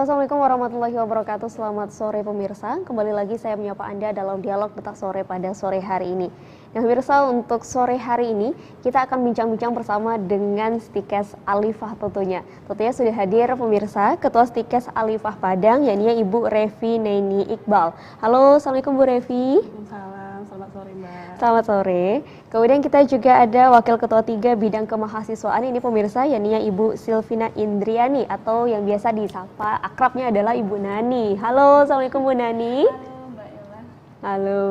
Halo, assalamualaikum warahmatullahi wabarakatuh. Selamat sore pemirsa. Kembali lagi saya menyapa Anda dalam dialog Petak Sore pada sore hari ini. Nah pemirsa, untuk sore hari ini kita akan bincang-bincang bersama dengan Stikes Alifah tentunya. Tentunya sudah hadir pemirsa Ketua Stikes Alifah Padang, yakni Ibu Revi Neni Iqbal. Halo, assalamualaikum Bu Revi. Waalaikumsalam, selamat sore Mbak. Selamat sore. Kemudian kita juga ada Wakil Ketua 3 Bidang Kemahasiswaan ini pemirsa, yakni Ibu Silvina Indriani atau yang biasa disapa akrabnya adalah Ibu Nani. Halo, assalamualaikum Bu Nani. Halo Mbak Ella. Halo.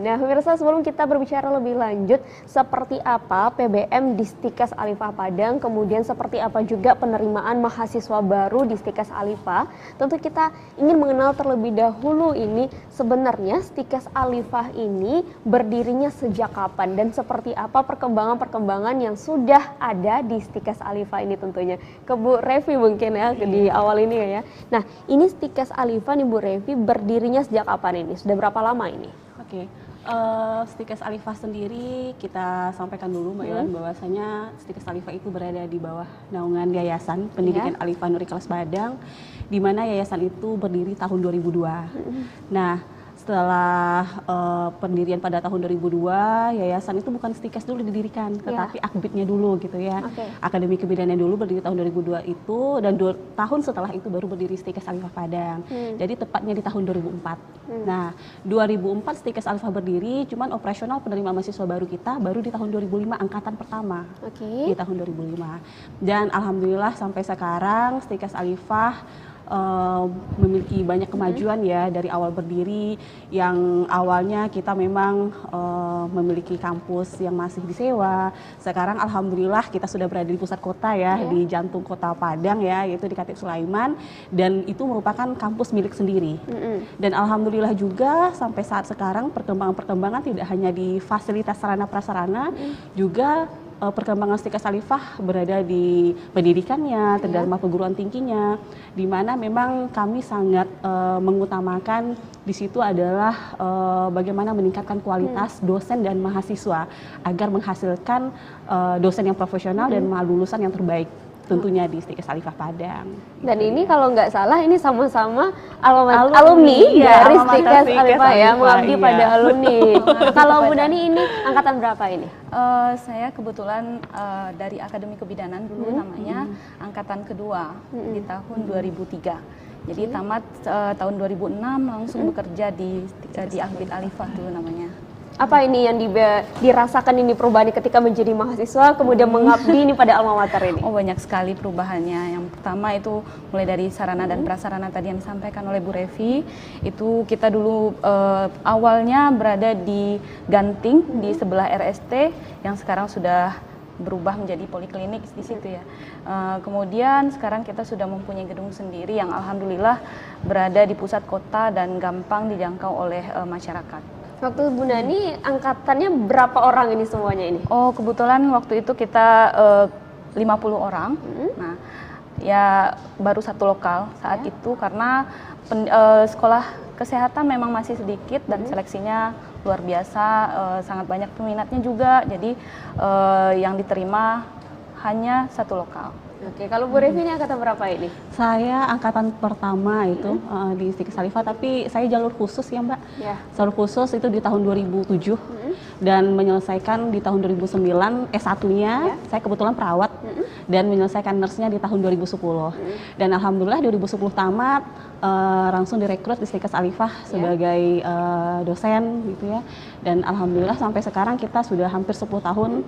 Nah pemirsa, sebelum kita berbicara lebih lanjut seperti apa PBM di Stikes Alifah Padang, kemudian seperti apa juga penerimaan mahasiswa baru di Stikes Alifah, tentu kita ingin mengenal terlebih dahulu ini sebenarnya Stikes Alifah ini berdirinya sejak kapan dan seperti apa perkembangan-perkembangan yang sudah ada di Stikes Alifah ini tentunya. Ke Bu Revi mungkin ya di awal ini ya. Nah ini Stikes Alifah nih Bu Revi berdirinya sejak kapan ini? Sudah berapa lama ini? Oke, Stikes Alifah sendiri kita sampaikan dulu Mbak Ella bahwasanya Stikes Alifah itu berada di bawah naungan Yayasan Pendidikan Alifah Nuri Kelas Padang, di mana yayasan itu berdiri tahun 2002. Nah, setelah pendirian pada tahun 2002, yayasan itu bukan Stikes dulu didirikan, tetapi Akbidnya dulu gitu ya. Akademi Kebidanan dulu berdiri tahun 2002 itu, dan 2 tahun setelah itu baru berdiri Stikes Alifah Padang. Jadi tepatnya di tahun 2004. Nah, 2004 Stikes Alifah berdiri, cuman operasional penerima mahasiswa baru kita baru di tahun 2005, angkatan pertama. Di tahun 2005. Dan alhamdulillah sampai sekarang Stikes Alifah memiliki banyak kemajuan ya dari awal berdiri, yang awalnya kita memang memiliki kampus yang masih disewa. Sekarang alhamdulillah kita sudah berada di pusat kota ya, di jantung kota Padang ya, yaitu di Khatib Sulaiman, dan itu merupakan kampus milik sendiri. Dan alhamdulillah juga sampai saat sekarang perkembangan-perkembangan tidak hanya di fasilitas sarana prasarana, juga perkembangan Stikes Alifah berada di pendidikannya, terutama perguruan tingginya, di mana memang kami sangat mengutamakan di situ adalah bagaimana meningkatkan kualitas dosen dan mahasiswa agar menghasilkan dosen yang profesional dan lulusan yang terbaik tentunya di Stikes Alifah Padang. Dan ini kalau nggak salah ini sama-sama alumni dari Stikes Alifah ya, mengabdi pada alumni. Kalau Bu Nani ini angkatan berapa ini? Saya kebetulan dari Akademi Kebidanan dulu namanya, angkatan kedua di tahun 2003. Jadi tamat tahun 2006 langsung bekerja di Akbid Alifah dulu namanya. Apa ini yang dirasakan ini perubahan ketika menjadi mahasiswa kemudian mengabdi ini pada alma mater ini? Oh, banyak sekali perubahannya. Yang pertama itu mulai dari sarana dan prasarana tadi yang disampaikan oleh Bu Revi. Itu kita dulu awalnya berada di Ganting di sebelah RST yang sekarang sudah berubah menjadi poliklinik di situ ya. Kemudian sekarang kita sudah mempunyai gedung sendiri yang alhamdulillah berada di pusat kota dan gampang dijangkau oleh masyarakat. Waktu Bu Nani angkatannya berapa orang ini semuanya ini? Oh, kebetulan waktu itu kita 50 orang. Nah, ya baru satu lokal saat itu karena sekolah kesehatan memang masih sedikit dan seleksinya luar biasa, sangat banyak peminatnya juga. Jadi yang diterima hanya satu lokal. Oke, kalau Bu Revi ini angkatan berapa ini? Saya angkatan pertama itu di Stikes Alifah, tapi saya jalur khusus ya Mbak. Jalur khusus itu di tahun 2007 dan menyelesaikan di tahun 2009 S1-nya. Saya kebetulan perawat dan menyelesaikan nurse-nya di tahun 2010. Dan alhamdulillah 2010 tamat, langsung direkrut di Stikes Alifah sebagai dosen gitu ya. Dan alhamdulillah sampai sekarang kita sudah hampir 10 tahun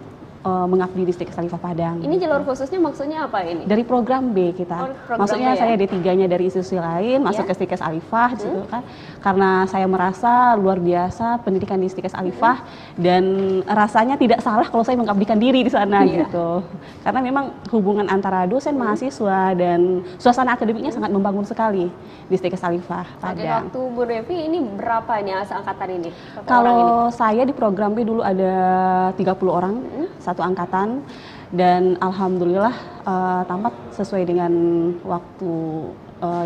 mengabdi di Stikes Alifah Padang. Ini jalur khususnya maksudnya apa ini? Dari program B kita. Maksudnya saya D3-nya dari institusi lain masuk ke Stikes Alifah di situ kan. Karena saya merasa luar biasa pendidikan di Stikes Alifah dan rasanya tidak salah kalau saya mengabdikan diri di sana gitu. Karena memang hubungan antara dosen mahasiswa dan suasana akademiknya sangat membangun sekali di Stikes Alifah Padang. Waktu Bu Revi ini berapa nih angkatan ini? Kalau saya di program B dulu ada 30 orang. Satu angkatan, dan alhamdulillah tamat sesuai dengan waktu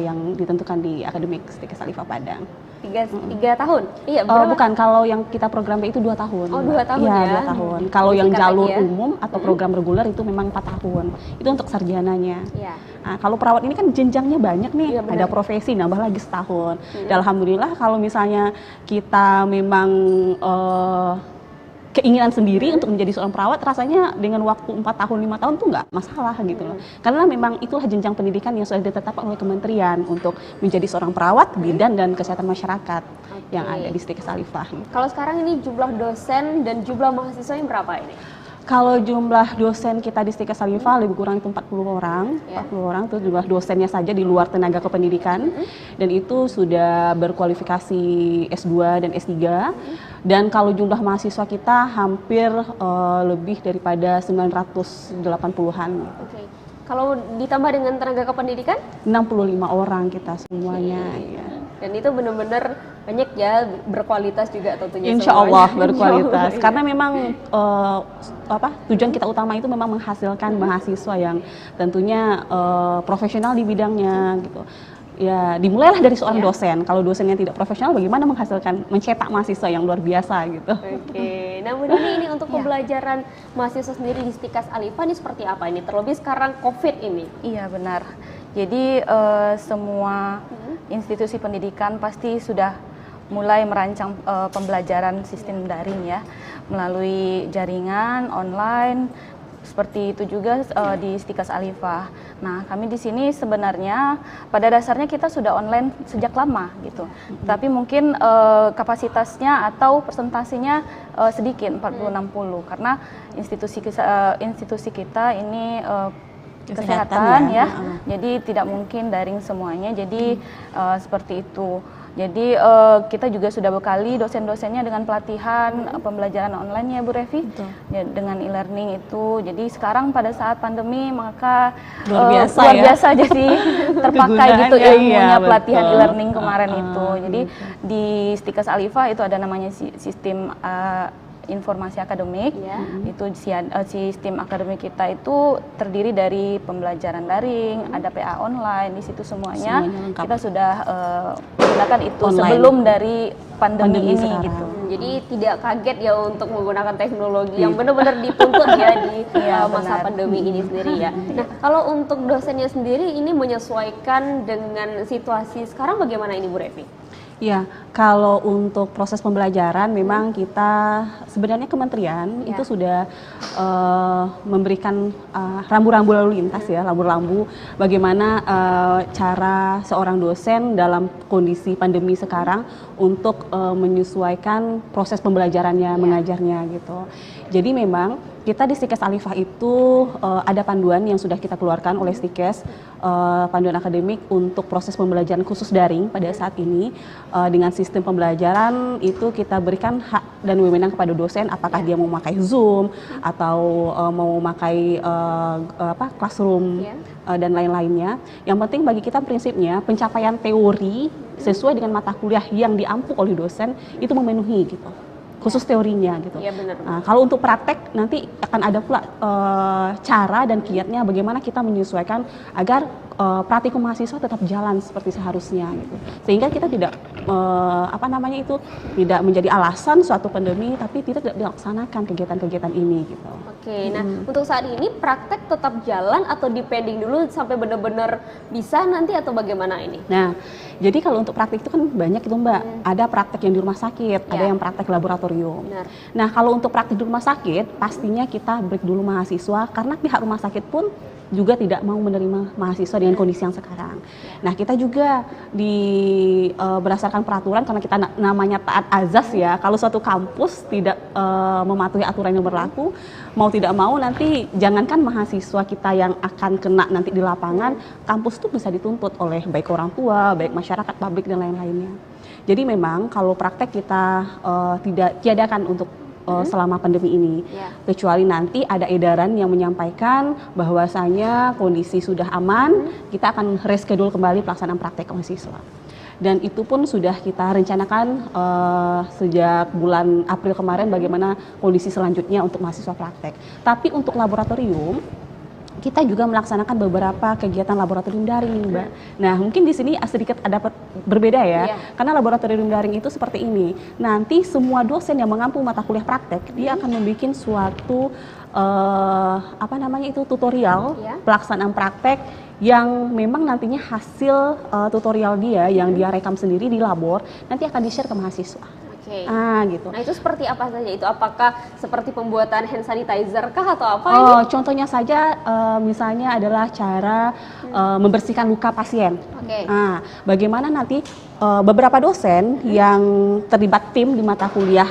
yang ditentukan di Akademik Stikes Alifah Padang. tiga tahun? Iya, berapa? Bukan, kalau yang kita program B itu 2 tahun. Oh, 2 tahun Iya, ya. 2 tahun. Kalau yang Singkat jalur lagi ya. umum atau program reguler itu memang 4 tahun. Itu untuk sarjananya. Iya. Nah, kalau perawat ini kan jenjangnya banyak nih, Iya, benar. ada profesi nambah lagi setahun. Dan alhamdulillah kalau misalnya kita memang keinginan sendiri untuk menjadi seorang perawat, rasanya dengan waktu 4 tahun, 5 tahun tuh nggak masalah gitu loh. Karena memang itulah jenjang pendidikan yang sudah ditetapkan oleh kementerian untuk menjadi seorang perawat, bidan dan kesehatan masyarakat yang ada di Stikes Alifah. Kalau sekarang ini jumlah dosen dan jumlah mahasiswanya berapa ini? Kalau jumlah dosen kita di Stikes Alifah lebih kurang itu 40 orang, Ya. 40 orang itu jumlah dosennya saja di luar tenaga kependidikan, dan itu sudah berkualifikasi S2 dan S3. Dan kalau jumlah mahasiswa kita hampir lebih daripada 980-an. Oke. Kalau ditambah dengan tenaga kependidikan? 65 orang kita semuanya. Ya. Dan itu benar-benar banyak ya, berkualitas juga tentunya. Insya semuanya. Allah Insya berkualitas. Allah, Karena memang tujuan kita utama itu memang menghasilkan mahasiswa yang tentunya profesional di bidangnya gitu. Ya dimulailah dari seorang dosen. Kalau dosen yang tidak profesional, bagaimana mencetak mahasiswa yang luar biasa gitu. Oke, nah Bu Nini, ini untuk pembelajaran mahasiswa sendiri di Stikes Alifah ini seperti apa ini? Terlebih sekarang COVID ini. Iya benar. Jadi semua institusi pendidikan pasti sudah mulai merancang pembelajaran sistem daring ya, melalui jaringan online. Seperti itu juga di Stikes Alifah. Nah, kami di sini sebenarnya pada dasarnya kita sudah online sejak lama gitu. Tapi mungkin kapasitasnya atau persentasenya sedikit 40-60 karena institusi kita ini kesehatan ya. Jadi tidak mungkin daring semuanya. Jadi seperti itu. Jadi kita juga sudah bekali dosen-dosennya dengan pelatihan pembelajaran online ya Bu Revi, ya, dengan e-learning itu. Jadi sekarang pada saat pandemi maka luar biasa jadi terpakai gitu Kegunaannya, ilmunya iya, pelatihan betul. e-learning kemarin itu. Jadi di Stikes Alifah itu ada namanya sistem informasi akademik. Itu sistem akademik kita itu terdiri dari pembelajaran daring, ada PA online, di situ semuanya lengkap. kita sudah menggunakan itu Online. sebelum dari pandemi ini sekarang. gitu. Jadi tidak kaget ya untuk menggunakan teknologi yang benar-benar dituntut ya di masa benar. pandemi ini sendiri ya. Nah, kalau untuk dosennya sendiri ini menyesuaikan dengan situasi sekarang bagaimana ini Bu Revi? Ya, kalau untuk proses pembelajaran memang kita sebenarnya kementerian itu sudah memberikan rambu-rambu lalu lintas ya, rambu-rambu bagaimana cara seorang dosen dalam kondisi pandemi sekarang untuk menyesuaikan proses pembelajarannya, mengajarnya gitu. Jadi memang kita di Stikes Alifah itu ada panduan yang sudah kita keluarkan oleh Stikes, panduan akademik untuk proses pembelajaran khusus daring pada saat ini. Dengan sistem pembelajaran itu kita berikan hak dan wewenang kepada dosen apakah dia mau memakai Zoom atau mau memakai classroom dan lain-lainnya. Yang penting bagi kita prinsipnya pencapaian teori sesuai dengan mata kuliah yang diampu oleh dosen itu memenuhi gitu. Khusus teorinya gitu. Iya benar. Nah, kalau untuk praktek nanti akan ada pula cara dan kiatnya bagaimana kita menyesuaikan agar praktikum mahasiswa tetap jalan seperti seharusnya gitu. Sehingga kita tidak tidak menjadi alasan suatu pandemi tapi tidak dilaksanakan kegiatan-kegiatan ini gitu. Oke, nah untuk saat ini praktek tetap jalan atau dipending dulu sampai benar-benar bisa nanti atau bagaimana ini? Nah, jadi kalau untuk praktek itu kan banyak itu Mbak. Ada praktek yang di rumah sakit, ada yang praktek laboratorium. Benar. Nah, kalau untuk praktek di rumah sakit, pastinya kita break dulu mahasiswa karena pihak rumah sakit pun juga tidak mau menerima mahasiswa dengan kondisi yang sekarang. Nah, kita juga berdasarkan peraturan karena kita namanya taat azas ya. Kalau suatu kampus tidak mematuhi aturan yang berlaku, mau tidak mau nanti jangankan mahasiswa kita yang akan kena nanti di lapangan, kampus itu bisa dituntut oleh baik orang tua, baik masyarakat, publik dan lain-lainnya. Jadi memang kalau praktek kita tidak tiadakan untuk selama pandemi ini, kecuali nanti ada edaran yang menyampaikan bahwasanya kondisi sudah aman, kita akan reschedule kembali pelaksanaan praktek mahasiswa. Dan itu pun sudah kita rencanakan sejak bulan April kemarin bagaimana kondisi selanjutnya untuk mahasiswa praktek. Tapi untuk laboratorium kita juga melaksanakan beberapa kegiatan laboratorium daring nih, Mbak. Nah, mungkin di sini sedikit ada berbeda ya. Karena laboratorium daring itu seperti ini. Nanti semua dosen yang mengampu mata kuliah praktek, dia akan membuat suatu tutorial pelaksanaan praktek yang memang nantinya hasil tutorial dia yang dia rekam sendiri di labor nanti akan di-share ke mahasiswa. Gitu. Nah, itu seperti apa saja itu? Apakah seperti pembuatan hand sanitizer kah atau apa ini? Contohnya saja misalnya adalah cara membersihkan luka pasien. Bagaimana nanti beberapa dosen yang terlibat tim di mata kuliah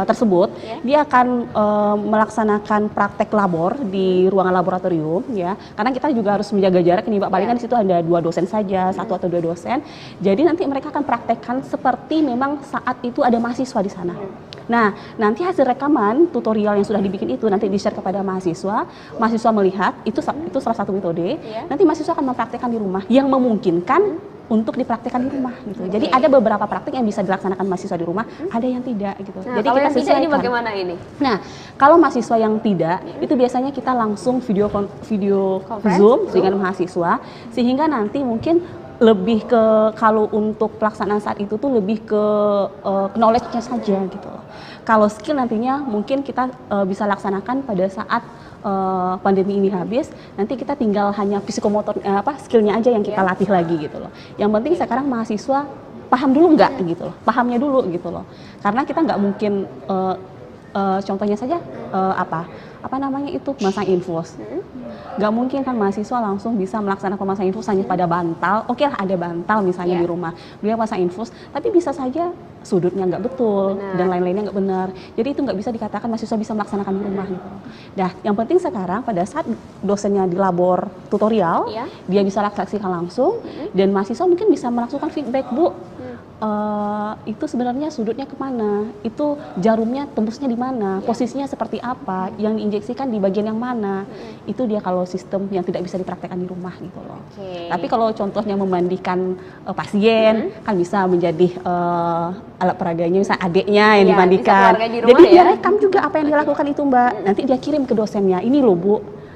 tersebut, dia akan melaksanakan praktek labor di ruangan laboratorium ya. Karena kita juga harus menjaga jarak nih, Mbak. Palingan di situ ada 2 dosen saja, 1 atau 2 dosen. Jadi nanti mereka akan praktekkan seperti memang saat itu ada mahasiswa di sana. Nah, nanti hasil rekaman tutorial yang sudah dibikin itu nanti di-share kepada mahasiswa. Mahasiswa melihat, itu salah satu metode. Nanti mahasiswa akan mempraktekkan di rumah yang memungkinkan untuk dipraktekkan di rumah gitu. Jadi ada beberapa praktik yang bisa dilaksanakan mahasiswa di rumah, ada yang tidak gitu. Nah, jadi kalau kita yang tidak ini sesuaikan. bagaimana ini? Nah, kalau mahasiswa yang tidak, itu biasanya kita langsung video Zoom dengan mahasiswa, sehingga nanti mungkin lebih ke, kalau untuk pelaksanaan saat itu tuh lebih ke knowledge-nya saja gitu. Kalau skill nantinya mungkin kita bisa laksanakan pada saat pandemi ini habis, nanti kita tinggal hanya psikomotor skillnya aja yang kita latih lagi gitu loh. Yang penting sekarang mahasiswa paham dulu nggak gitu loh, pahamnya dulu gitu loh. Karena kita nggak mungkin contohnya saja masang infus. Nggak mungkin kan mahasiswa langsung bisa melaksanakan pemasang infus hanya pada bantal. Oke lah, ada bantal misalnya di rumah, dia pasang infus, tapi bisa saja sudutnya nggak betul dan lain-lainnya nggak benar. Jadi itu nggak bisa dikatakan mahasiswa bisa melaksanakan di rumah gitu. Nah, yang penting sekarang pada saat dosennya di labor tutorial, dia bisa laksanakan langsung dan mahasiswa mungkin bisa melakukan feedback, Bu. Itu sebenarnya sudutnya kemana, itu jarumnya tembusnya di mana, posisinya seperti apa, yang diinjeksikan di bagian yang mana. Itu dia kalau sistem yang tidak bisa dipraktekkan di rumah gitu loh. Tapi kalau contohnya memandikan pasien kan bisa menjadi alat peraganya, misalnya adiknya yang dimandikan. Jadi dia rekam juga apa yang dia lakukan itu, Mbak. Nanti dia kirim ke dosennya, ini loh Bu.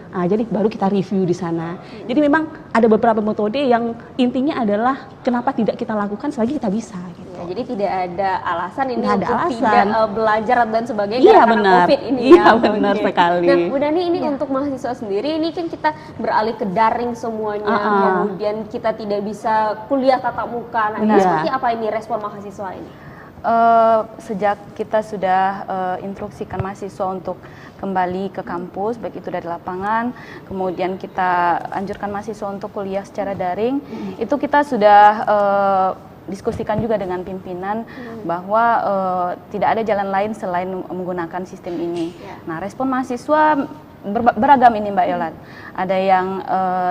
Jadi baru kita review di sana. Jadi memang ada beberapa metode yang intinya adalah kenapa tidak kita lakukan selagi kita bisa. Gitu. Jadi tidak ada alasan ini tidak untuk tidak belajar dan sebagainya karena COVID ini. Iya benar sekali. Nah, Bu Dani, ini untuk mahasiswa sendiri ini kan kita beralih ke daring semuanya, kemudian kita tidak bisa kuliah tatap muka. Nah, ini seperti apa ini respon mahasiswa ini? Sejak kita sudah instruksikan mahasiswa untuk kembali ke kampus, baik itu dari lapangan, kemudian kita anjurkan mahasiswa untuk kuliah secara daring, itu kita sudah diskusikan juga dengan pimpinan bahwa tidak ada jalan lain selain menggunakan sistem ini. Nah, respon mahasiswa beragam ini, Mbak Yolan. Ada yang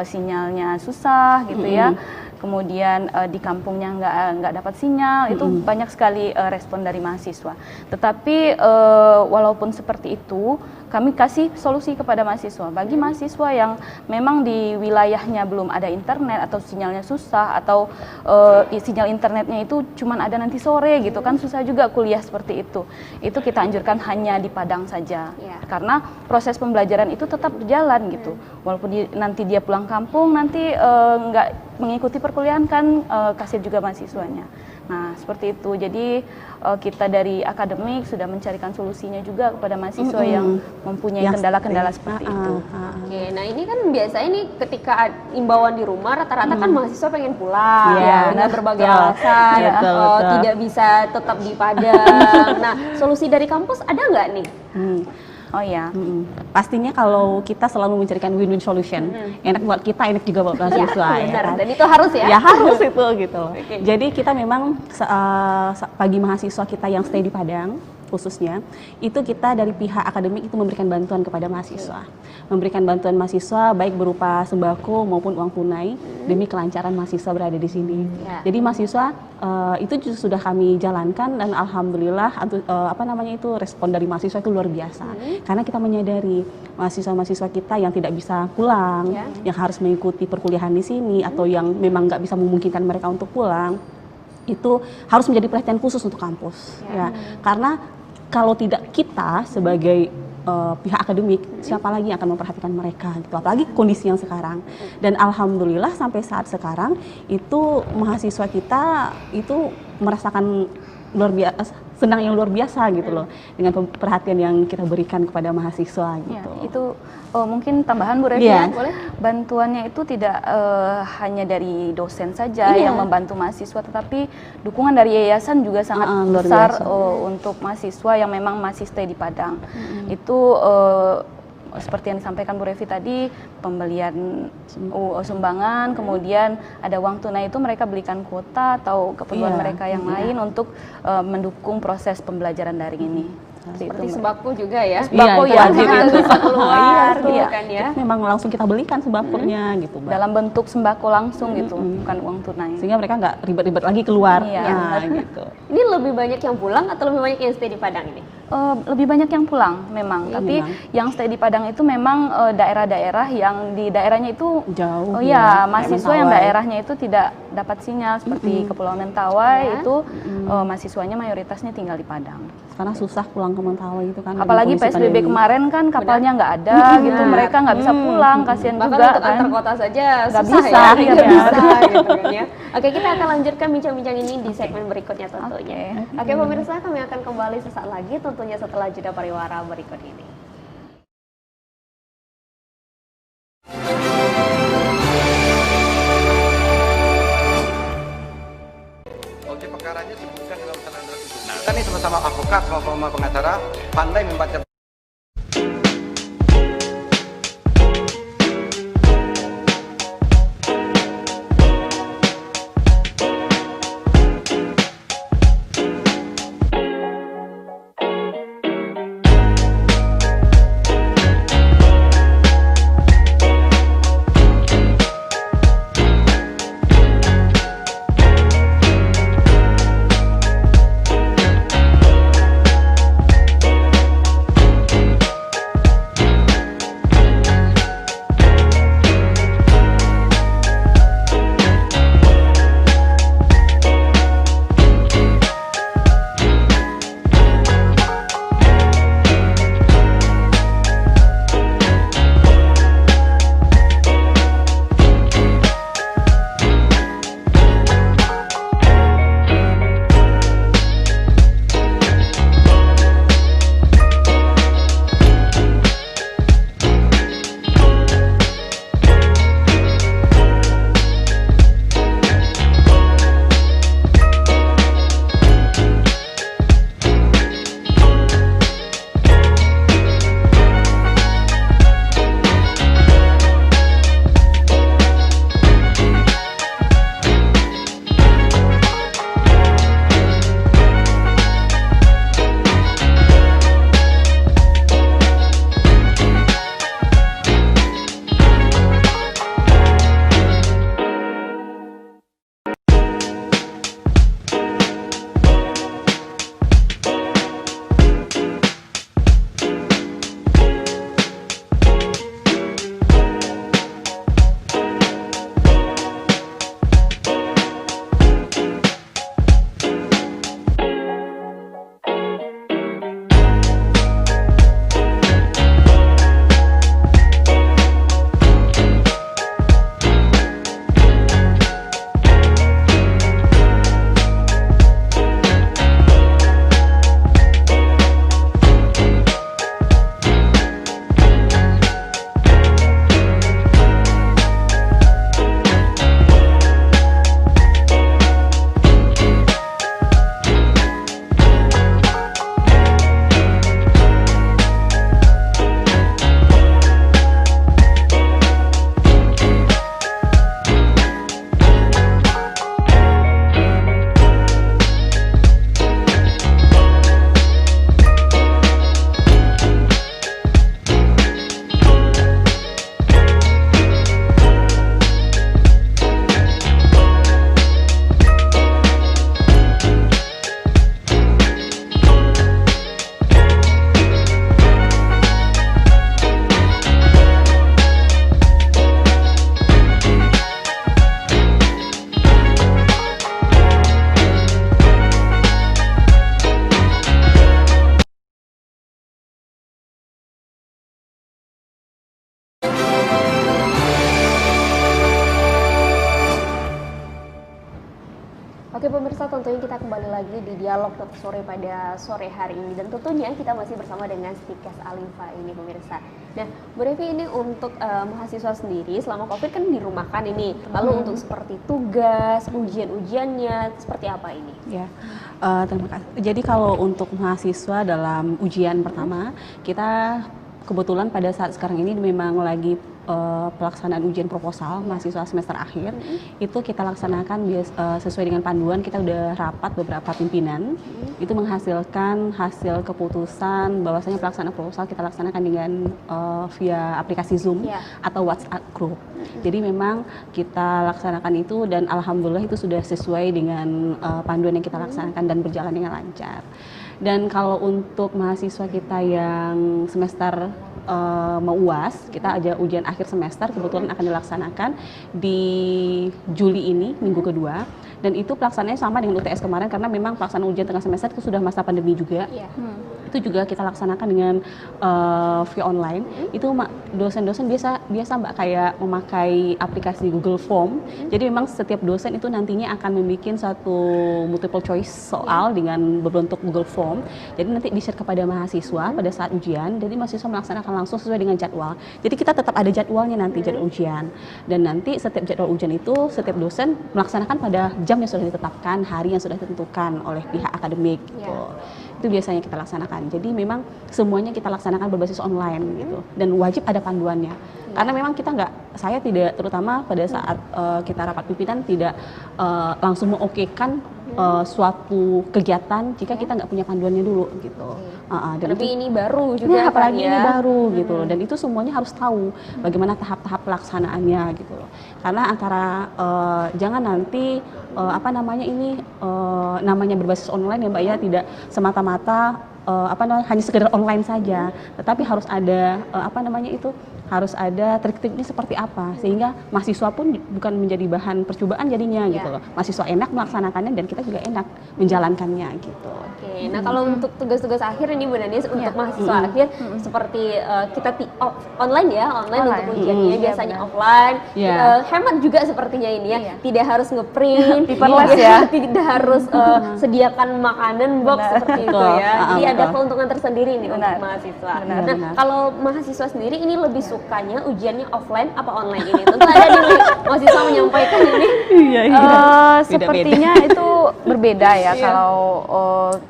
sinyalnya susah gitu ya. Kemudian di kampungnya nggak dapat sinyal, itu banyak sekali respon dari mahasiswa. Tetapi walaupun seperti itu, kami kasih solusi kepada mahasiswa. Bagi mahasiswa yang memang di wilayahnya belum ada internet atau sinyalnya susah atau sinyal internetnya itu cuma ada nanti sore gitu kan, susah juga kuliah seperti itu. Itu kita anjurkan hanya di Padang saja, karena proses pembelajaran itu tetap berjalan gitu. Walaupun nanti dia pulang kampung, nanti nggak mengikuti perkuliahan kan kasih juga mahasiswanya. Nah, seperti itu. Jadi kita dari akademik sudah mencarikan solusinya juga kepada mahasiswa yang mempunyai kendala-kendala seperti itu. Oke, nah ini kan biasanya nih ketika imbauan di rumah rata-rata kan mahasiswa pengen pulang, dengan berbagai alasan, tidak bisa tetap di Padang. Nah, solusi dari kampus ada nggak nih? Oh ya, pastinya kalau kita selalu mencarikan win-win solution, enak buat kita, enak juga buat mahasiswa. Ya kan? Dan itu harus ya? Ya harus itu gitu. Jadi kita memang bagi mahasiswa kita yang stay di Padang khususnya, itu kita dari pihak akademik itu memberikan bantuan kepada mahasiswa. Memberikan bantuan mahasiswa baik berupa sembako maupun uang tunai demi kelancaran mahasiswa berada di sini. Jadi mahasiswa itu sudah kami jalankan dan alhamdulillah respon dari mahasiswa itu luar biasa. Karena kita menyadari mahasiswa-mahasiswa kita yang tidak bisa pulang, yang harus mengikuti perkuliahan di sini atau yang memang nggak bisa memungkinkan mereka untuk pulang, itu harus menjadi perhatian khusus untuk kampus. Karena kalau tidak kita sebagai pihak akademik, siapa lagi yang akan memperhatikan mereka gitu, apalagi kondisi yang sekarang. Dan alhamdulillah sampai saat sekarang itu mahasiswa kita itu merasakan luar biasa, senang yang luar biasa gitu loh, dengan perhatian yang kita berikan kepada mahasiswa Ya, gitu. itu mungkin tambahan Bu Revi, Iya. boleh? Bantuannya itu tidak hanya dari dosen saja Iya. yang membantu mahasiswa, tetapi dukungan dari yayasan juga sangat Luar besar biasa. untuk mahasiswa yang memang masih stay di Padang. Itu seperti yang disampaikan Bu Revi tadi, pembelian sumbangan, kemudian ada uang tunai itu mereka belikan kuota atau keperluan Iya. mereka yang lain untuk mendukung proses pembelajaran daring ini. Seperti Mbak. sembako juga ya. Sembako itu ya, wajib Nggak itu. bisa keluar gitu Iya. kan ya. Memang langsung kita belikan sembakonya gitu, Mbak. Dalam bentuk sembako langsung gitu, bukan uang tunai. Sehingga mereka nggak ribet-ribet lagi keluar. Iya. Nah, gitu. Ini lebih banyak yang pulang atau lebih banyak yang stay di Padang ini? Lebih banyak yang pulang memang, tapi memang. yang stay di Padang itu memang daerah-daerah yang di daerahnya itu Jauh. ya, Kayak mahasiswa yang Mentawai. daerahnya itu tidak dapat sinyal seperti Kepulauan Mentawai Ya. itu mahasiswanya mayoritasnya tinggal di Padang. Karena susah pulang ke Mentawai itu kan. dengan Apalagi kondisi PSBB pandemi. kemarin kan kapalnya nggak ada gitu, Benar. mereka nggak bisa pulang, kasihan Bahkan juga untuk kan. antar kota saja Nggak susah bisa, ya, iya nggak benar. bisa gitu kan ya. Oke, kita akan lanjutkan bincang-bincang ini di segmen berikutnya tentunya. Oke, pemirsa, kami akan kembali sesaat lagi tentunya setelah jeda pariwara berikut ini. Oke, perkaranya sebutkan dalam salah itu. Nah, kita ini sama-sama advokat, sama-sama pengacara, pandai membaca. Oke pemirsa, tentunya kita kembali lagi di Dialog Dr. Sore pada sore hari ini, dan tentunya kita masih bersama dengan Stikes Alifa ini pemirsa. Nah Bu Revi, ini untuk mahasiswa sendiri selama COVID kan dirumahkan ini, lalu untuk seperti tugas, ujian-ujiannya seperti apa ini? Ya, terima kasih. Jadi kalau untuk mahasiswa dalam ujian pertama, kita kebetulan pada saat sekarang ini memang lagi pelaksanaan ujian proposal mahasiswa semester akhir. Itu kita laksanakan sesuai dengan panduan, kita udah rapat beberapa pimpinan. Itu menghasilkan hasil keputusan bahwasanya pelaksanaan proposal kita laksanakan dengan via aplikasi Zoom atau WhatsApp group. Jadi memang kita laksanakan itu dan alhamdulillah itu sudah sesuai dengan panduan yang kita laksanakan dan berjalan dengan lancar. Dan kalau untuk mahasiswa kita yang semester mau UAS, kita ada ujian akhir semester, kebetulan akan dilaksanakan di Juli ini, minggu kedua. Dan itu pelaksanaannya sama dengan UTS kemarin, karena memang pelaksanaan ujian tengah semester itu sudah masa pandemi juga. Itu juga kita laksanakan dengan via online. Itu dosen-dosen biasa Mbak kayak memakai aplikasi Google Form. Jadi memang setiap dosen itu nantinya akan membuat satu multiple choice soal dengan berbentuk Google Form. Jadi nanti di-share kepada mahasiswa pada saat ujian. Jadi mahasiswa melaksanakan langsung sesuai dengan jadwal. Jadi kita tetap ada jadwalnya nanti, jadwal ujian. Dan nanti setiap jadwal ujian itu setiap dosen melaksanakan pada jam yang sudah ditetapkan, hari yang sudah ditentukan oleh pihak akademik gitu. Itu biasanya kita laksanakan. Jadi memang semuanya kita laksanakan berbasis online gitu. Dan wajib ada panduannya. Karena memang saya tidak, terutama pada saat kita rapat pimpinan tidak langsung mengokekan suatu kegiatan jika kita nggak punya panduannya dulu gitu. Dan Tapi ini baru juga, apalagi ini baru gitu loh. Dan itu semuanya harus tahu bagaimana tahap-tahap pelaksanaannya gitu loh. Karena antara jangan nanti namanya berbasis online ya Mbak ya, tidak semata-mata hanya sekedar online saja, tetapi harus ada harus ada trik-triknya seperti apa sehingga mahasiswa pun bukan menjadi bahan percobaan jadinya gitu loh. Mahasiswa enak melaksanakannya dan kita juga enak menjalankannya gitu. Oke, nah kalau untuk tugas-tugas akhir ini Bu Nanis, untuk mahasiswa akhir seperti kita online untuk ujiannya biasanya offline. Hemat juga sepertinya ini ya, tidak harus ngeprint, tidak harus sediakan makanan box seperti itu ya. Jadi ada keuntungan tersendiri nih untuk mahasiswa. Nah, kalau mahasiswa sendiri ini lebih sukanya ujiannya offline apa online ini? Tentu ada nih mahasiswa menyampaikan ini. Sepertinya itu berbeda ya. Kalau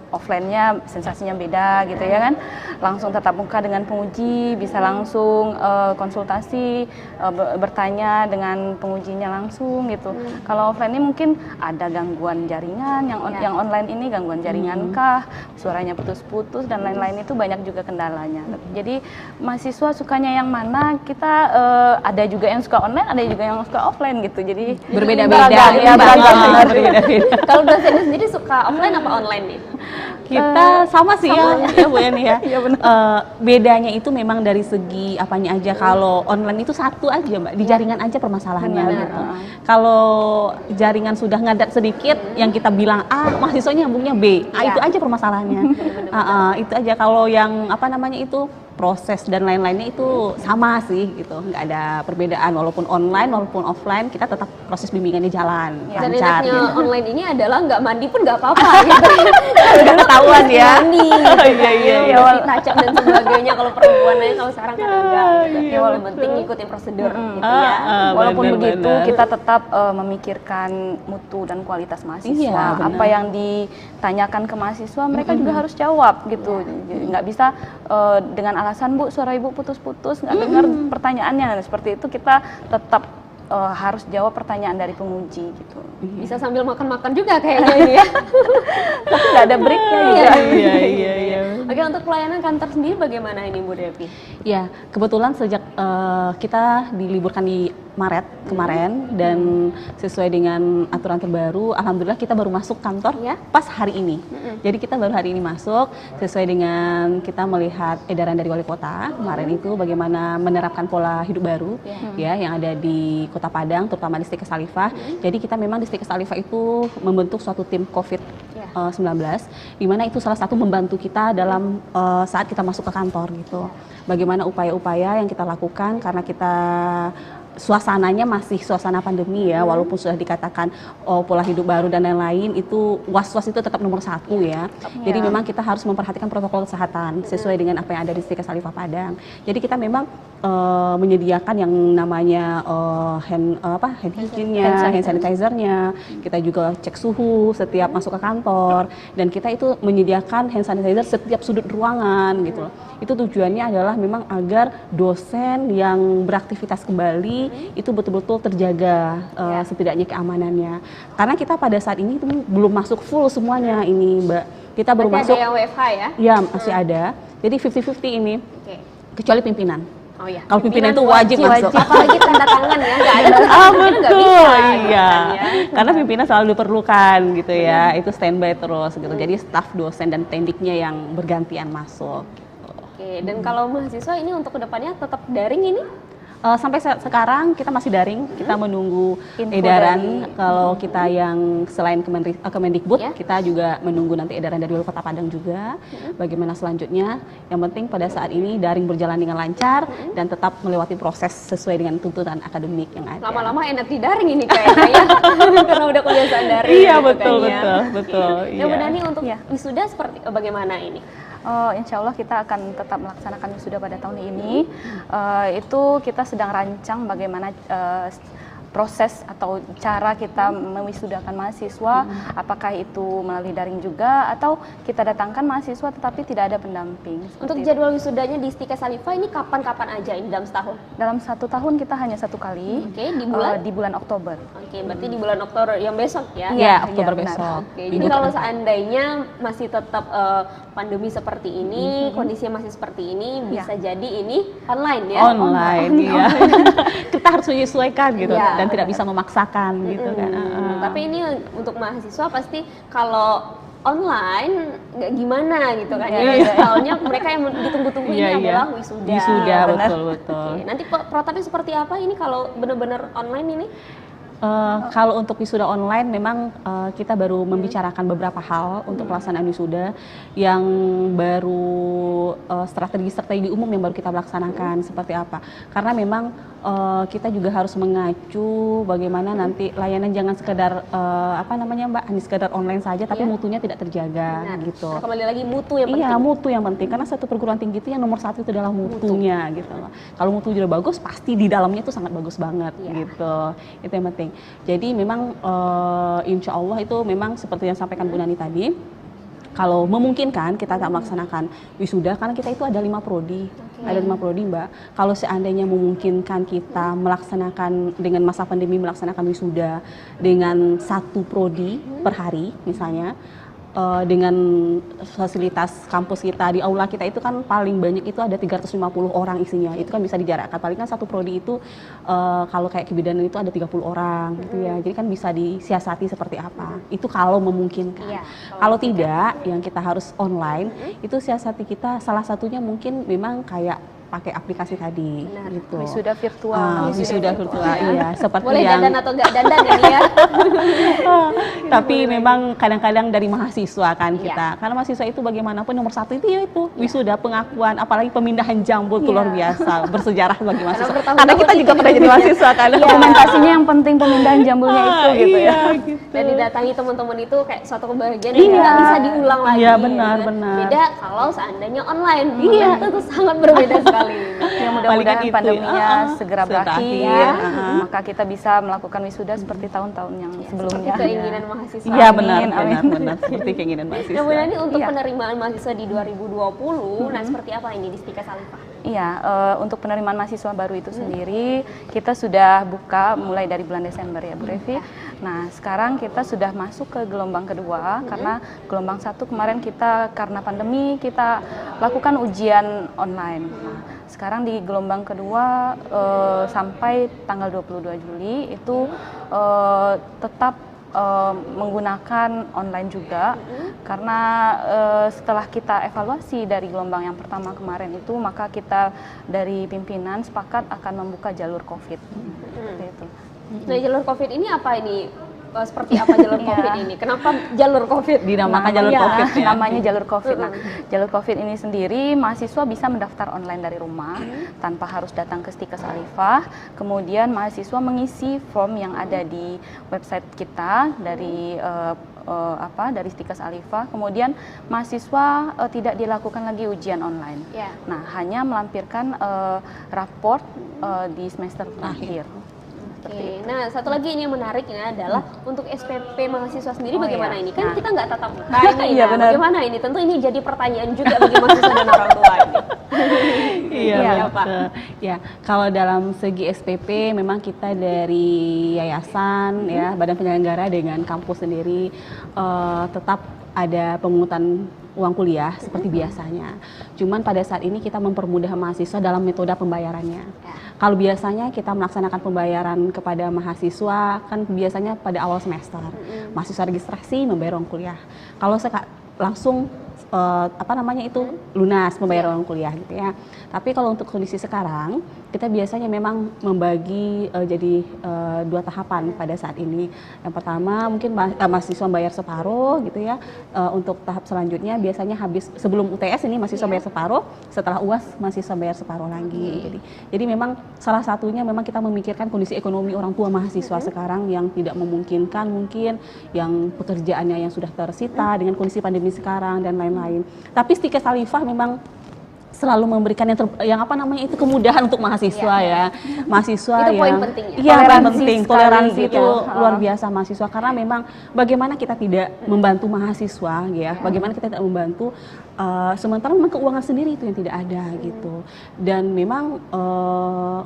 offline-nya sensasinya beda gitu ya kan. Langsung tatap muka dengan penguji, bisa langsung konsultasi, bertanya dengan pengujinya langsung gitu. Kalau offline ini mungkin ada gangguan jaringan, yang online ini gangguan jaringan kah, suaranya putus-putus dan lain-lain, itu banyak juga kendalanya. Jadi mahasiswa sukanya yang mana, kita ada juga yang suka online, ada juga yang suka offline gitu. Jadi berbeda-beda ya, berbeda-beda. Kalau dosennya sendiri suka offline apa online nih? Kita sama sih ya Bu Yani ya. Bedanya itu memang dari segi apanya aja. Kalau online itu satu aja Mbak, di jaringan aja permasalahannya gitu. Kalau jaringan sudah ngadat sedikit, yang kita bilang A, mahasiswanya nyambungnya B. Itu aja permasalahannya. Itu aja. Kalau yang proses dan lain-lainnya itu sama sih gitu, nggak ada perbedaan, walaupun online walaupun offline kita tetap proses bimbingannya jalan Dan lancar. enaknya online ini adalah nggak mandi pun nggak apa-apa gitu. Udah ketahuan ya. Mandi, masih touch up dan sebagainya. Kalau perempuan aja, kalau sekarang kan enggak. Ya yang penting ngikutin prosedur gitu ya. Walaupun begitu kita tetap memikirkan mutu dan kualitas mahasiswa. Apa yang ditanyakan ke mahasiswa mereka juga harus jawab gitu. Nggak bisa dengan alasan Bu suara Ibu putus-putus nggak dengar pertanyaannya. Nah, seperti itu kita tetap harus jawab pertanyaan dari penguji gitu. Bisa sambil makan-makan juga kayaknya ini ya. Tapi nggak ada breaknya juga. Iya. Oke, untuk pelayanan kantor sendiri bagaimana ini Bu Devi? Ya, kebetulan sejak kita diliburkan di Maret kemarin dan sesuai dengan aturan terbaru, alhamdulillah kita baru masuk kantor pas hari ini. Jadi kita baru hari ini masuk sesuai dengan kita melihat edaran dari wali kota kemarin itu bagaimana menerapkan pola hidup baru ya yang ada di Kota Padang, terutama di Stikes Alifa. Jadi kita memang di Stikes Alifa itu membentuk suatu tim COVID-19 di mana itu salah satu membantu kita dalam saat kita masuk ke kantor gitu. Bagaimana upaya-upaya yang kita lakukan karena kita suasananya masih suasana pandemi ya, walaupun sudah dikatakan pola hidup baru dan lain-lain, itu was-was itu tetap nomor satu ya. Jadi memang kita harus memperhatikan protokol kesehatan sesuai dengan apa yang ada di Stikas Alifah Padang. Jadi kita memang menyediakan yang namanya hand hygiene-nya, hand sanitizer-nya. Kita juga cek suhu setiap masuk ke kantor, dan kita itu menyediakan hand sanitizer setiap sudut ruangan gitu loh. Itu tujuannya adalah memang agar dosen yang beraktivitas kembali itu betul-betul terjaga setidaknya keamanannya. Karena kita pada saat ini itu belum masuk full semuanya ini, Mbak. Kita baru Masih masuk. ada yang WFH ya? Ya, masih ada. Jadi 50-50 ini. Kecuali pimpinan. Oh iya. Kalau pimpinan itu wajib masuk. Apalagi tanda tangan ya, nggak ada tanda Ah, tangan nggak betul, bisa. iya. gitu kan ya. Karena pimpinan selalu diperlukan gitu ya. Itu standby terus gitu. Jadi staf dosen dan tendiknya yang bergantian masuk. Oke, dan kalau mahasiswa ini untuk kedepannya tetap daring ini? Sampai sekarang kita masih daring, kita menunggu Info edaran. dari- Kalau kita yang selain Kemendikbud, Ya. kita juga menunggu nanti edaran dari Wali Kota Padang juga. Bagaimana selanjutnya? Yang penting pada saat ini daring berjalan dengan lancar dan tetap melewati proses sesuai dengan tuntutan akademik yang ada. Lama-lama enak di daring ini kayaknya ya, karena udah kebiasaan daring. Iya, gitu betul, kan ya. betul. Nah, Iya. Bu Nani, untuk wisuda seperti bagaimana ini? Insya Allah kita akan tetap melaksanakan wisuda pada tahun ini. Itu kita sedang rancang bagaimana proses atau cara kita mewisudakan mahasiswa, apakah itu melalui daring juga atau kita datangkan mahasiswa tetapi tidak ada pendamping. Untuk seperti itu. jadwal wisudanya di Stikas Alifah ini kapan-kapan aja ini dalam setahun? Dalam 1 tahun kita hanya 1 kali. Oke, di bulan? Di bulan Oktober. Oke, berarti di bulan Oktober yang besok ya? Iya, Oktober benar. besok. Oke, jadi Minggu kalau depan. seandainya masih tetap pandemi seperti ini, kondisinya masih seperti ini, bisa jadi ini online ya? Online, iya. Kita harus menyesuaikan gitu Iya, dan tidak bisa memaksakan gitu kan. Tapi ini untuk mahasiswa pasti kalau online nggak gimana gitu kan ya? Soalnya mereka yang ditunggu-tunggu ini adalah wisuda. Wisuda, Benar. betul. Oke, nanti protapnya seperti apa ini kalau benar-benar online ini? Kalau untuk wisuda online memang kita baru membicarakan beberapa hal untuk pelaksanaan wisuda yang baru strategi-strategi umum yang baru kita laksanakan seperti apa. Karena memang kita juga harus mengacu bagaimana nanti layanan jangan sekedar Mbak, hanya sekedar online saja tapi mutunya tidak terjaga gitu. Nah, kembali lagi mutu yang penting. Iya, mutu yang penting karena satu perguruan tinggi itu yang nomor satu itu adalah mutunya gitu loh. Kalau mutu sudah bagus pasti di dalamnya itu sangat bagus banget gitu. Itu yang penting. Jadi memang insya Allah itu memang seperti yang sampaikan Bu Nani tadi, kalau memungkinkan kita akan melaksanakan wisuda karena kita itu ada 5 prodi. Ada 5 prodi, Mbak. Kalau seandainya memungkinkan kita melaksanakan dengan masa pandemi melaksanakan wisuda dengan 1 prodi per hari misalnya, dengan fasilitas kampus kita di aula kita itu kan paling banyak itu ada 350 orang isinya, itu kan bisa dijarakkan paling kan 1 prodi itu kalau kayak kebidanan itu ada 30 orang gitu ya, jadi kan bisa disiasati seperti apa itu kalau memungkinkan. Kalau tidak yang kita harus online itu siasati kita salah satunya mungkin memang kayak pakai aplikasi tadi gitu. Wisuda virtual. Wisuda virtual, iya. Seperti Boleh yang dandan atau enggak dandan ini ya? tapi memang kadang-kadang dari mahasiswa kan kita. Karena mahasiswa itu bagaimanapun nomor 1 itu ya itu wisuda pengakuan, apalagi pemindahan jambul itu luar biasa, bersejarah bagi mahasiswa. Karena kita juga pernah jadi mahasiswa kan. Dokumentasinya yang penting pemindahan jambulnya itu gitu ya. Dan didatangi teman-teman itu kayak suatu kebahagiaan yang nggak bisa diulang lagi. Iya, benar, gitu kan. benar. Beda kalau seandainya online. Itu sangat berbeda sekali. Ya mudah-mudahan Paling gitu. pandeminya segera berakhir, berakhir. maka kita bisa melakukan wisuda seperti tahun-tahun yang sebelumnya. Seperti keinginan mahasiswa. Iya benar, Amin. benar seperti keinginan mahasiswa. Nah, Bu Nani, untuk penerimaan mahasiswa di 2020, nah seperti apa ini di Stikas Alifah? Iya, untuk penerimaan mahasiswa baru itu sendiri kita sudah buka mulai dari bulan Desember ya Bu Revi. Nah sekarang kita sudah masuk ke gelombang kedua karena gelombang 1 kemarin kita karena pandemi kita lakukan ujian online. Nah, sekarang di gelombang kedua sampai tanggal 22 Juli itu tetap menggunakan online juga karena setelah kita evaluasi dari gelombang yang pertama kemarin itu maka kita dari pimpinan sepakat akan membuka jalur COVID. Seperti itu. Nah, jalur COVID ini apa ini seperti apa jalur COVID ini? Kenapa jalur COVID? Dinamakan jalur COVID ya. Namanya jalur COVID. Nah, jalur COVID ini sendiri mahasiswa bisa mendaftar online dari rumah tanpa harus datang ke Stikes Alifah. Kemudian mahasiswa mengisi form yang ada di website kita dari dari Stikes Alifah. Kemudian mahasiswa tidak dilakukan lagi ujian online. Ya. Nah, hanya melampirkan raport di semester terakhir. Oke. Nah, satu lagi ini yang menarik ini adalah untuk SPP mahasiswa sendiri Oh, bagaimana iya. ini? Kan Nah. kita nggak tatap muka ini. Iya, Nah, benar. bagaimana ini? Tentu ini jadi pertanyaan juga bagi mahasiswa dan orang tua ini. Iya, Iya, betul. Ya, kalau dalam segi SPP memang kita dari yayasan ya, badan penyelenggara dengan kampus sendiri tetap ada pemungutan uang kuliah seperti biasanya. Cuman pada saat ini kita mempermudah mahasiswa dalam metode pembayarannya. Kalau biasanya kita melaksanakan pembayaran kepada mahasiswa kan biasanya pada awal semester. Mahasiswa registrasi membayar uang kuliah. Kalau langsung lunas membayar uang kuliah gitu ya. Tapi kalau untuk kondisi sekarang kita biasanya memang membagi jadi 2 tahapan pada saat ini. Yang pertama mungkin mahasiswa bayar separuh gitu ya. Untuk tahap selanjutnya biasanya habis sebelum UTS ini mahasiswa bayar separuh, setelah UAS mahasiswa bayar separuh lagi. Jadi memang salah satunya memang kita memikirkan kondisi ekonomi orang tua mahasiswa sekarang yang tidak memungkinkan mungkin yang pekerjaannya yang sudah tersita dengan kondisi pandemi sekarang dan lain-lain. Tapi Stikes Alifah memang selalu memberikan kemudahan untuk mahasiswa ya. Mahasiswa Itu poin yang pentingnya. iya, poin Toleransi penting. sekali Toleransi gitu. itu luar biasa mahasiswa karena memang bagaimana kita tidak membantu mahasiswa ya. Bagaimana kita tidak membantu sementara memang keuangan sendiri itu yang tidak ada gitu. Dan memang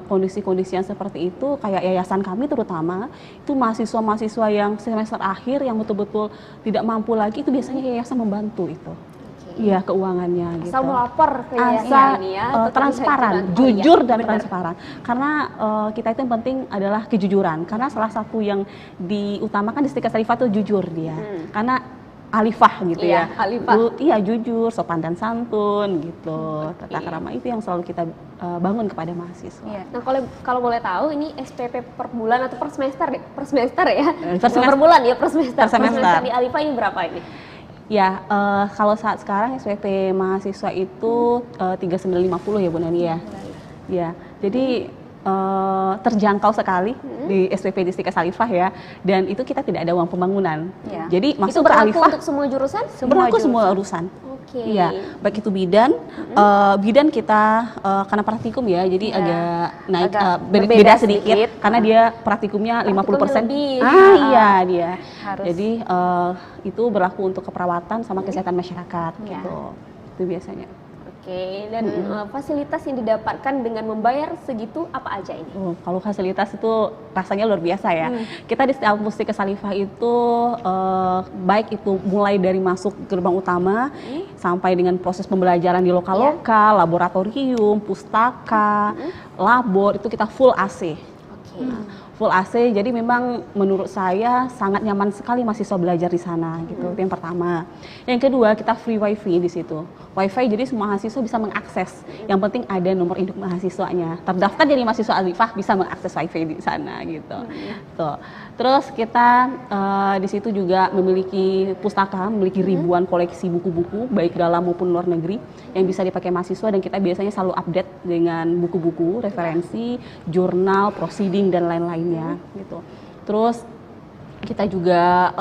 kondisi-kondisi yang seperti itu kayak yayasan kami terutama itu mahasiswa-mahasiswa yang semester akhir yang betul-betul tidak mampu lagi itu biasanya yayasan membantu itu. Iya, keuangannya gitu. Asal melapor ke Asal yayasan ini ya. tetap transparan, bisa jujur dan benar. transparan. Karena kita itu yang penting adalah kejujuran. Karena salah satu yang diutamakan di Stikes Alifah itu jujur dia. Karena Alifah gitu Iya, ya. Alifah. Iya, jujur, sopan dan santun gitu. Tata krama itu yang selalu kita bangun kepada mahasiswa. Iya. Nah, kalau boleh tahu ini SPP per bulan atau per semester deh? Per semester ya? Per Bukan semester. per bulan ya, per semester. Per semester. di Alifah ini berapa ini? Ya, kalau saat sekarang SPP mahasiswa itu 3.950 ya Bu Nani ya. Ya, jadi terjangkau sekali di SPP di Stikes Alifah ya. Dan itu kita tidak ada uang pembangunan. Ya. Jadi Itu masuk ke berlaku Alifah untuk semua jurusan? berlaku semua urusan. Oke. Iya, baik itu bidan, bidan kita karena praktikum ya, jadi Ya, agak naik agak beda berbeda sedikit sedikit. karena dia praktikumnya 50%. lebih. Iya dia. Harus. Jadi itu berlaku untuk keperawatan sama kesehatan masyarakat Ya. gitu. Itu biasanya. Oke, dan fasilitas yang didapatkan dengan membayar segitu apa aja ini? Kalau fasilitas itu rasanya luar biasa ya. Kita di kampus Stikes Alifah itu baik itu mulai dari masuk gerbang utama sampai dengan proses pembelajaran di lokal-lokal, laboratorium, pustaka, labor itu kita full AC. Oke. Full AC, jadi memang menurut saya sangat nyaman sekali mahasiswa belajar di sana gitu. Itu yang pertama. Yang kedua, kita free wifi di situ. Wifi jadi semua mahasiswa bisa mengakses. Yang penting ada nomor induk mahasiswanya. Terdaftar jadi mahasiswa Alifah bisa mengakses wifi di sana gitu. Tuh. Terus kita di situ juga memiliki pustaka, memiliki ribuan koleksi buku-buku baik dalam maupun luar negeri yang bisa dipakai mahasiswa dan kita biasanya selalu update dengan buku-buku, referensi, jurnal, proceeding dan lain-lainnya gitu. Terus kita juga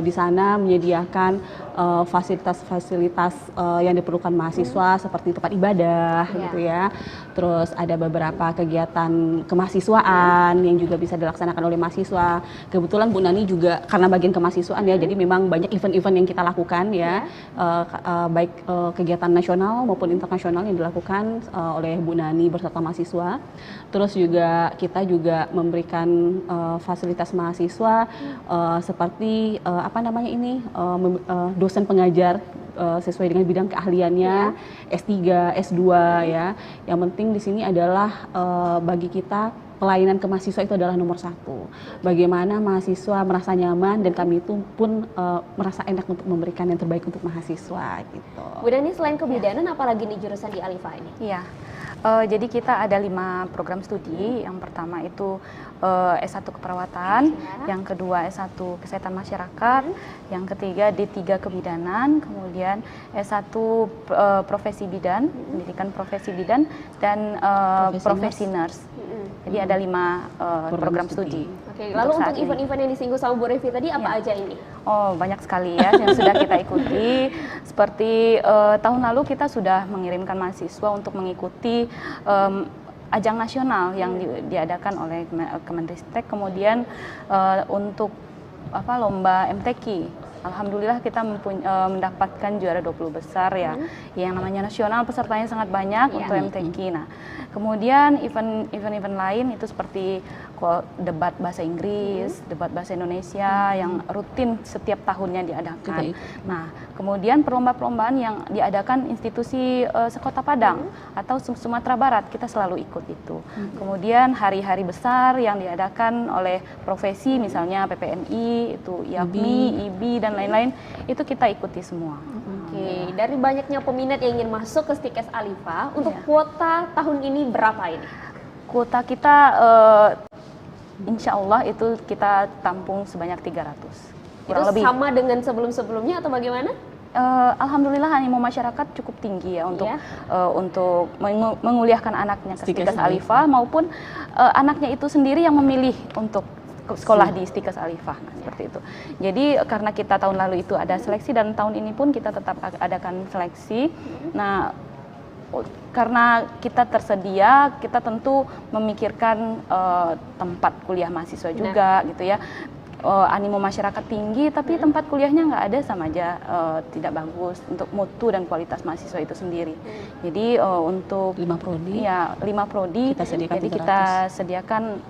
di sana menyediakan fasilitas-fasilitas yang diperlukan mahasiswa seperti tempat ibadah gitu ya. Terus ada beberapa kegiatan kemahasiswaan yang juga bisa dilaksanakan oleh mahasiswa. Kebetulan Bu Nani juga karena bagian kemahasiswaan ya, jadi memang banyak event-event yang kita lakukan ya. Baik kegiatan nasional maupun internasional yang dilakukan oleh Bu Nani beserta mahasiswa. Terus juga kita juga memberikan fasilitas mahasiswa seperti dosen pengajar sesuai dengan bidang keahliannya, S3, S2 ya. Yang penting di sini adalah bagi kita pelayanan ke mahasiswa itu adalah nomor satu. Bagaimana mahasiswa merasa nyaman dan kami itu pun merasa enak untuk memberikan yang terbaik untuk mahasiswa gitu. Bu Dani, selain kebidanan apalagi nih jurusan di Alifah ini? Iya. Jadi kita ada 5 program studi. Yang pertama itu S1 keperawatan, yang kedua S1 kesehatan masyarakat, yang ketiga D3 kebidanan, kemudian S1 profesi bidan, pendidikan profesi bidan, dan profesi nurse. Jadi ada 5 program studi. Oke, lalu untuk event-event yang disinggung sama Bu Revi tadi apa aja ini? Oh, banyak sekali ya yang sudah kita ikuti. Seperti tahun lalu kita sudah mengirimkan mahasiswa untuk mengikuti ajang nasional yang diadakan oleh Kemenristek. Kemudian untuk lomba MTQ. Alhamdulillah kita mendapatkan juara 20 besar ya. Yang namanya nasional pesertanya sangat banyak untuk MTQ. Nah, kemudian event-event lain itu seperti debat bahasa Inggris, debat bahasa Indonesia yang rutin setiap tahunnya diadakan. Nah, kemudian perlombaan yang diadakan institusi sekota Padang atau Sumatera Barat, kita selalu ikut itu. Kemudian hari-hari besar yang diadakan oleh profesi, misalnya PPNI, itu IAPMI, IBI, dan lain-lain, itu kita ikuti semua. Oke, dari banyaknya peminat yang ingin masuk ke Stikes Alifa, untuk kuota tahun ini berapa ini? Kuota kita insya Allah itu kita tampung sebanyak 300. Itu lebih sama dengan sebelum-sebelumnya atau bagaimana? Alhamdulillah animo masyarakat cukup tinggi ya untuk menguliahkan anaknya ke Stikes Alifa, maupun anaknya itu sendiri yang memilih untuk sekolah di Stikes Alifa, seperti itu. Jadi karena kita tahun lalu itu ada seleksi dan tahun ini pun kita tetap adakan seleksi. Nah, karena kita tersedia, kita tentu memikirkan tempat kuliah mahasiswa juga gitu ya. Animo masyarakat tinggi, tapi tempat kuliahnya nggak ada, sama aja tidak bagus untuk mutu dan kualitas mahasiswa itu sendiri. Jadi untuk 5 prodi, ya 5 prodi, jadi 300. kita sediakan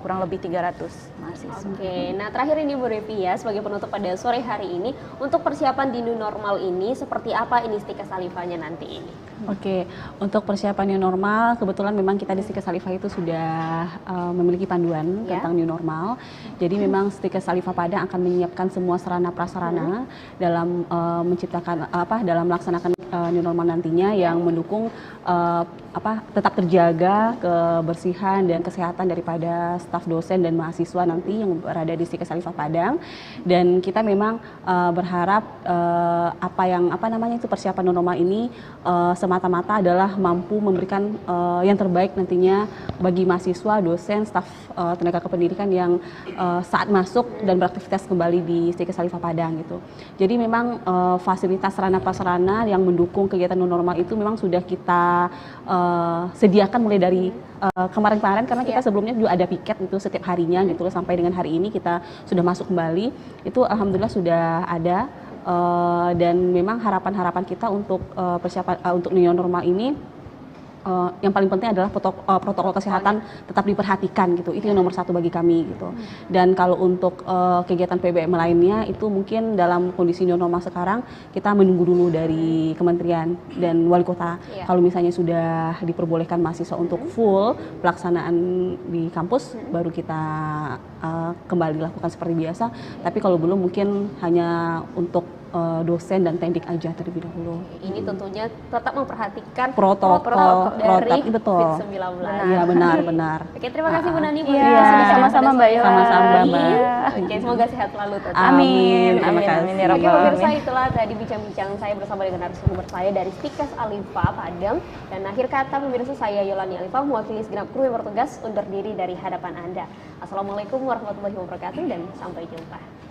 kurang lebih 300 mahasiswa. Oke, nah terakhir ini Bu Revi ya, sebagai penutup pada sore hari ini, untuk persiapan di new normal ini, seperti apa ini Stikes Alifanya nanti ini? Oke, untuk persiapan new normal, kebetulan memang kita di Stikes Alifa itu sudah memiliki panduan tentang new normal. Jadi memang Stikes Alifa Padang akan menyiapkan semua sarana prasarana dalam menciptakan dalam melaksanakan new normal nantinya yang mendukung tetap terjaga kebersihan dan kesehatan daripada staf dosen dan mahasiswa nanti yang berada di Stikes Alifa Padang. Dan kita memang berharap persiapan new normal ini semata-mata adalah mampu memberikan yang terbaik nantinya bagi mahasiswa, dosen, staf tenaga kependidikan yang saat masuk dan beraktivitas kembali di Stikes Alifa Padang gitu. Jadi memang fasilitas sarana prasarana yang mendukung kegiatan new normal itu memang sudah kita sediakan mulai dari kemarin-kemarin, karena kita sebelumnya juga ada piket itu setiap harinya gitu, sampai dengan hari ini kita sudah masuk kembali. Itu alhamdulillah sudah ada. Dan memang harapan-harapan kita untuk persiapan untuk new normal ini yang paling penting adalah protokol kesehatan tetap diperhatikan gitu. Itu yang nomor 1 bagi kami gitu. Dan kalau untuk kegiatan PBM lainnya itu mungkin dalam kondisi new normal sekarang kita menunggu dulu dari kementerian dan wali kota. Kalau misalnya sudah diperbolehkan mahasiswa untuk full pelaksanaan di kampus, baru kita kembali lakukan seperti biasa. Tapi kalau belum, mungkin hanya untuk dosen dan tendik aja terlebih dahulu. Ini tentunya tetap memperhatikan protokol dari betul. COVID-19. Iya, benar. Oke, terima kasih Bu Nani. Sama-sama Mbak Yola. Sama-sama Mbak. Oke, semoga sehat selalu. Amin. Terima kasih. Amin ya Oke, rabbal pemirsa, alamin. itulah tadi bincang-bincang saya bersama dengan narasumber saya dari Stikes Alifa Padang. Dan akhir kata pemirsa, saya Yolani Alifa mewakili segenap kru yang bertugas undur diri dari hadapan Anda. Assalamualaikum warahmatullahi wabarakatuh dan sampai jumpa.